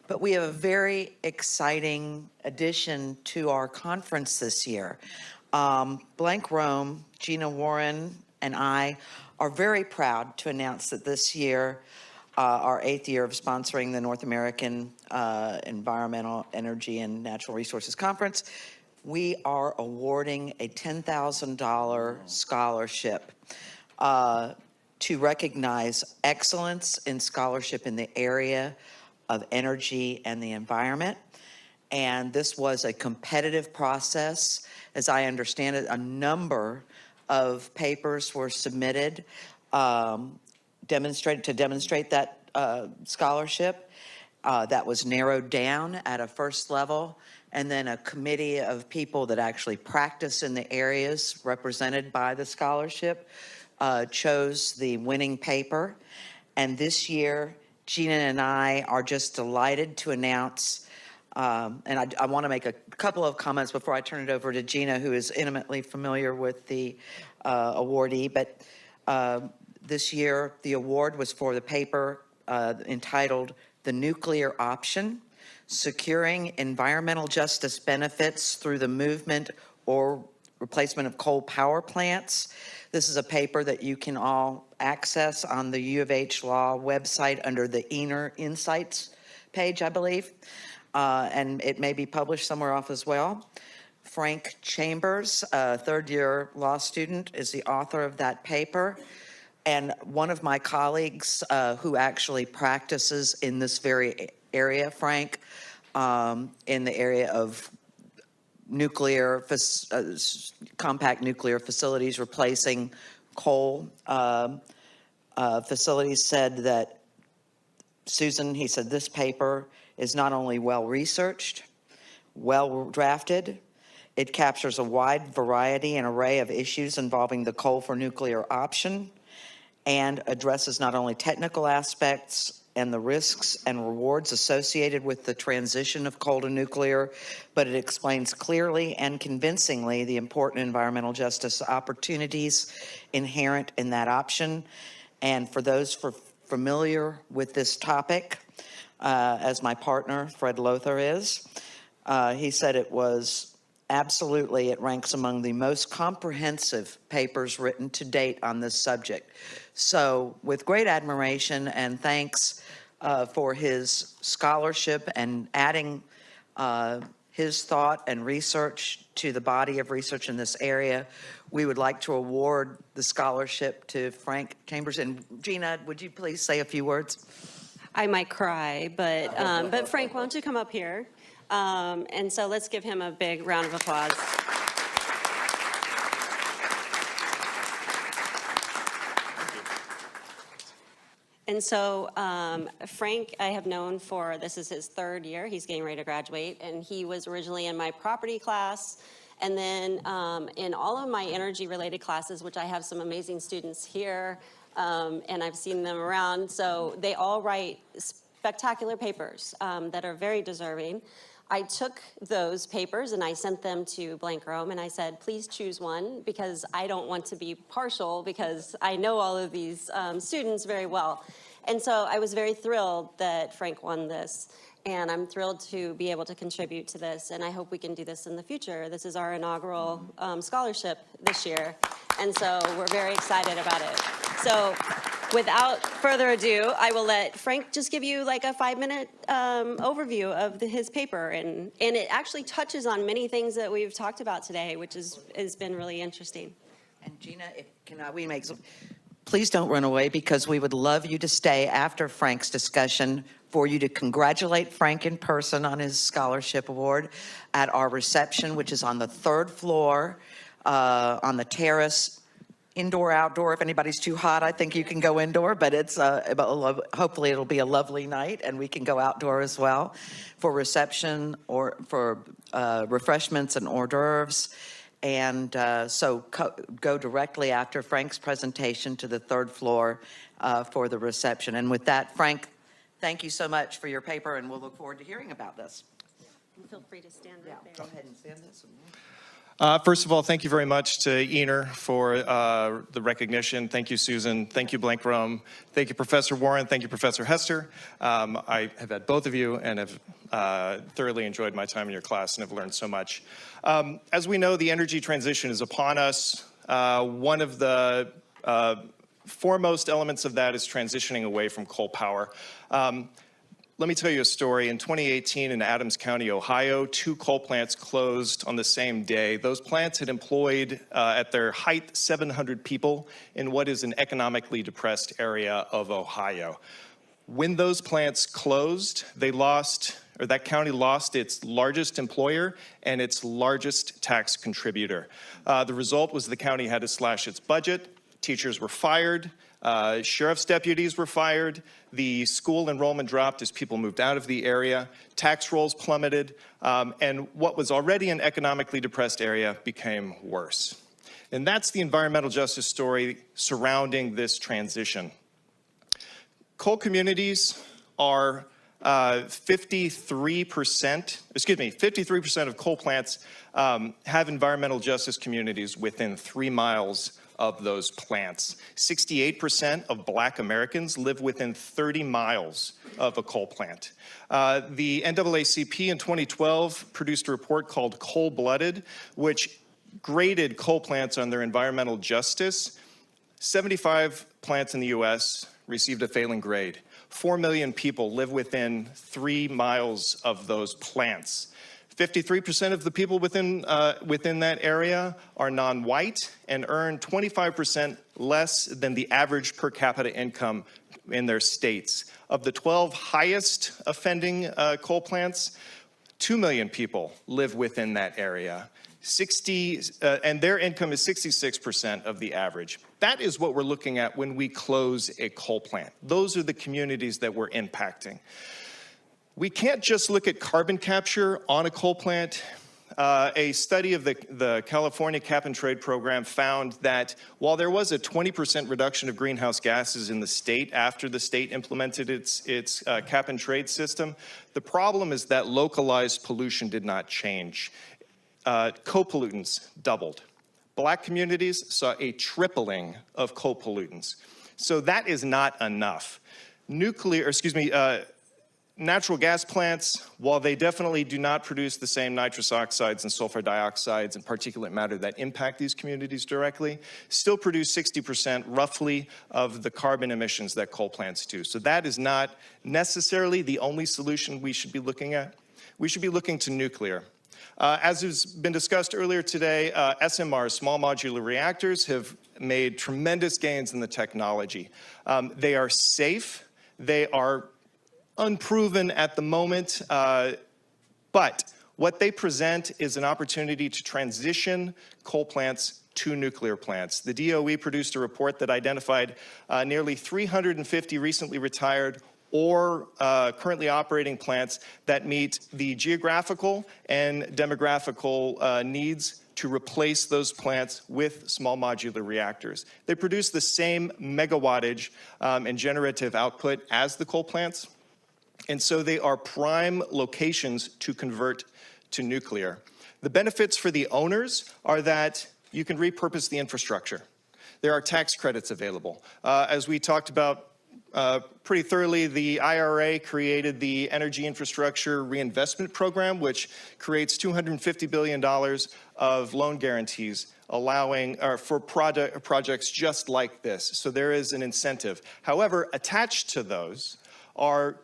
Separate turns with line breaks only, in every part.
But we have a very exciting addition to our conference this year. Blank Rome, Gina Warren, and I are very proud to announce that this year, our 8th year of sponsoring the North American Environmental, Energy, and Natural Resources Conference, we are awarding a $10,000 scholarship to recognize excellence in scholarship in the area of energy and the environment. And this was a competitive process. As I understand it, a number of papers were submitted to demonstrate that scholarship. That was narrowed down at a first level, and then a committee of people that actually practice in the areas represented by the scholarship chose the winning paper. And this year, Gina and I are just delighted to announce, and I want to make a couple of comments before I turn it over to Gina, who is intimately familiar with the awardee. But this year, the award was for the paper entitled "The Nuclear Option: Securing Environmental Justice Benefits Through the Movement or Replacement of Coal Power Plants." This is a paper that you can all access on the U of H Law website under the EENR Insights page, I believe. And it may be published somewhere else as well. Frank Chambers, a third-year law student, is the author of that paper. And one of my colleagues who actually practices in this very area, Frank, in the area of nuclear, compact nuclear facilities replacing coal facilities, said that, Susan, he said, this paper is not only well-researched, well-drafted, it captures a wide variety and array of issues involving the coal for nuclear option and addresses not only technical aspects and the risks and rewards associated with the transition of coal to nuclear, but it explains clearly and convincingly the important environmental justice opportunities inherent in that option. And for those familiar with this topic, as my partner, Fred Lothar, is, he said it was absolutely, it ranks among the most comprehensive papers written to date on this subject. So with great admiration and thanks for his scholarship and adding his thought and research to the body of research in this area, we would like to award the scholarship to Frank Chambers. And Gina, would you please say a few words?
I might cry, but Frank, why don't you come up here? And so let's give him a big round of applause. And so Frank, I have known for, this is his third year. He's getting ready to graduate, and he was originally in my property class. And then in all of my energy-related classes, which I have some amazing students here, and I've seen them around. So they all write spectacular papers that are very deserving. I took those papers and I sent them to Blank Rome, and I said, please choose one, because I don't want to be partial, because I know all of these students very well. And so I was very thrilled that Frank won this, and I'm thrilled to be able to contribute to this, and I hope we can do this in the future. This is our inaugural scholarship this year, and so we're very excited about it. So without further ado, I will let Frank just give you like a 5-minute overview of his paper. And it actually touches on many things that we've talked about today, which has been really interesting.
And Gina, please don't run away, because we would love you to stay after Frank's discussion for you to congratulate Frank in person on his scholarship award at our reception, which is on the 3rd floor on the terrace. Indoor, outdoor. If anybody's too hot, I think you can go indoor, but it's hopefully it'll be a lovely night, and we can go outdoor as well for reception or for refreshments and hors d'oeuvres. And so go directly after Frank's presentation to the 3rd floor for the reception. And with that, Frank, thank you so much for your paper, and we'll look forward to hearing about this.
Feel free to stand right there.
Go ahead and stand this.
First of all, thank you very much to EENR for the recognition. Thank you, Susan. Thank you, Blank Rome. Thank you, Professor Warren. Thank you, Professor Hester. I have had both of you and have thoroughly enjoyed my time in your class and have learned so much. As we know, the energy transition is upon us. One of the foremost elements of that is transitioning away from coal power. Let me tell you a story. In 2018 in Adams County, Ohio, 2 coal plants closed on the same day. Those plants had employed, at their height, 700 people in what is an economically depressed area of Ohio. When those plants closed, that county lost its largest employer and its largest tax contributor. The result was the county had to slash its budget. Teachers were fired. Sheriff's deputies were fired. The school enrollment dropped as people moved out of the area. Tax rolls plummeted. And what was already an economically depressed area became worse. And that's the environmental justice story surrounding this transition. Coal communities are 53% of coal plants have environmental justice communities within 3 miles of those plants. 68% of Black Americans live within 30 miles of a coal plant. The NAACP in 2012 produced a report called Coal-Blooded, which graded coal plants on their environmental justice. 75 plants in the U.S. received a failing grade. 4 million people live within 3 miles of those plants. 53% of the people within that area are non-white and earn 25% less than the average per capita income in their states. Of the 12 highest offending coal plants, 2 million people live within that area. And their income is 66% of the average. That is what we're looking at when we close a coal plant. Those are the communities that we're impacting. We can't just look at carbon capture on a coal plant. A study of the California Cap and Trade Program found that while there was a 20% reduction of greenhouse gases in the state after the state implemented its cap and trade system, the problem is that localized pollution did not change. Co-pollutants doubled. Black communities saw a tripling of co-pollutants. So that is not enough. Natural gas plants, while they definitely do not produce the same nitrous oxides and sulfur dioxides and particulate matter that impact these communities directly, still produce 60% roughly of the carbon emissions that coal plants do. So that is not necessarily the only solution we should be looking at. We should be looking to nuclear. As has been discussed earlier today, SMRs, small modular reactors, have made tremendous gains in the technology. They are safe. They are unproven at the moment, but what they present is an opportunity to transition coal plants to nuclear plants. The DOE produced a report that identified nearly 350 recently retired or currently operating plants that meet the geographical and demographical needs to replace those plants with small modular reactors. They produce the same megawattage and generative output as the coal plants, and so they are prime locations to convert to nuclear. The benefits for the owners are that you can repurpose the infrastructure. There are tax credits available. As we talked about pretty thoroughly, the IRA created the Energy Infrastructure Reinvestment Program, which creates $250 billion of loan guarantees allowing for projects just like this. So there is an incentive. However, attached to those are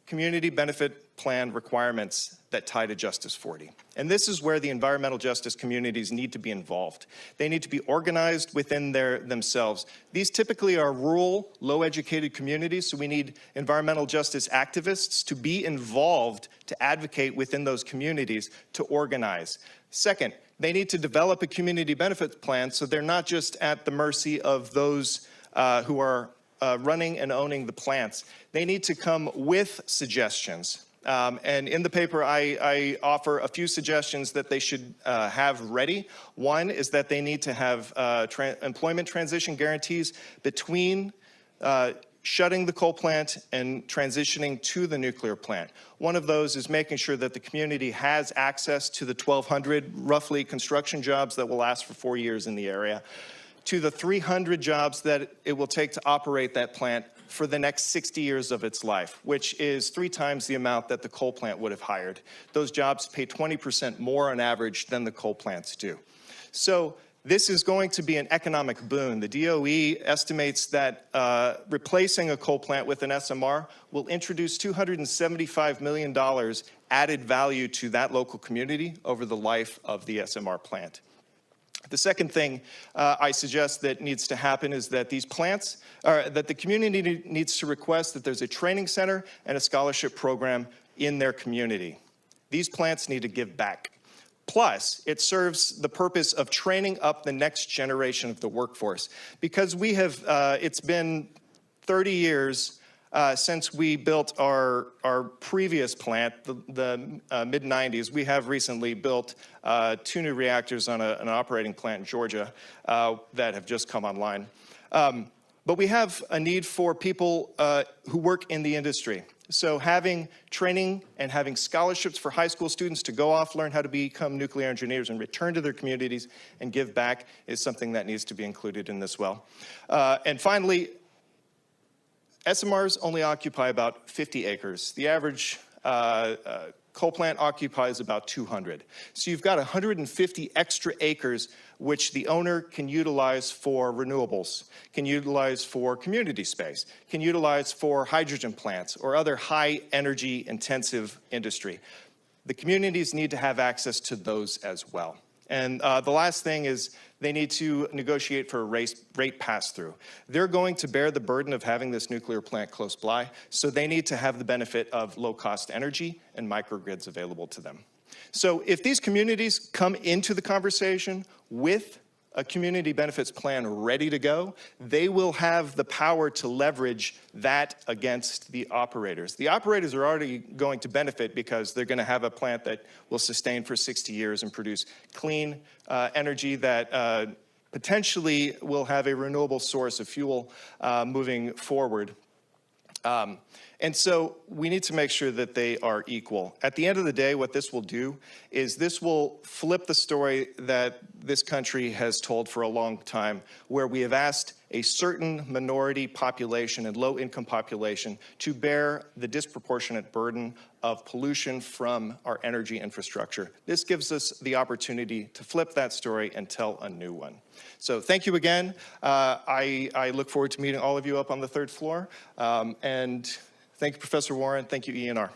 community benefit plan requirements that tie to Justice 40. And this is where the environmental justice communities need to be involved. They need to be organized within themselves. These typically are rural, low-educated communities, so we need environmental justice activists to be involved to advocate within those communities to organize. Second, they need to develop a community benefit plan so they're not just at the mercy of those who are running and owning the plants. They need to come with suggestions. And in the paper, I offer a few suggestions that they should have ready. One is that they need to have employment transition guarantees between shutting the coal plant and transitioning to the nuclear plant. One of those is making sure that the community has access to the 1,200 roughly construction jobs that will last for 4 years in the area, to the 300 jobs that it will take to operate that plant for the next 60 years of its life, which is 3 times the amount that the coal plant would have hired. Those jobs pay 20% more on average than the coal plants do. So this is going to be an economic boon. The DOE estimates that replacing a coal plant with an SMR will introduce $275 million added value to that local community over the life of the SMR plant. The second thing I suggest that needs to happen is that these plants, that the community needs to request that there's a training center and a scholarship program in their community. These plants need to give back. Plus, it serves the purpose of training up the next generation of the workforce. Because we have, it's been 30 years since we built our previous plant, the mid-90s. We have recently built 2 new reactors on an operating plant in Georgia that have just come online. But we have a need for people who work in the industry. So having training and having scholarships for high school students to go off, learn how to become nuclear engineers and return to their communities and give back is something that needs to be included in this well. And finally, SMRs only occupy about 50 acres. The average coal plant occupies about 200. So you've got 150 extra acres which the owner can utilize for renewables, can utilize for community space, can utilize for hydrogen plants or other high energy intensive industry. The communities need to have access to those as well. And the last thing is they need to negotiate for a rate pass-through. They're going to bear the burden of having this nuclear plant close by, so they need to have the benefit of low-cost energy and microgrids available to them. So if these communities come into the conversation with a community benefits plan ready to go, they will have the power to leverage that against the operators. The operators are already going to benefit because they're going to have a plant that will sustain for 60 years and produce clean energy that potentially will have a renewable source of fuel moving forward. And so we need to make sure that they are equal. At the end of the day, what this will do is this will flip the story that this country has told for a long time, where we have asked a certain minority population and low-income population to bear the disproportionate burden of pollution from our energy infrastructure. This gives us the opportunity to flip that story and tell a new one. So thank you again. I look forward to meeting all of you up on the 3rd floor. And thank you, Professor Warren. Thank you, EENR.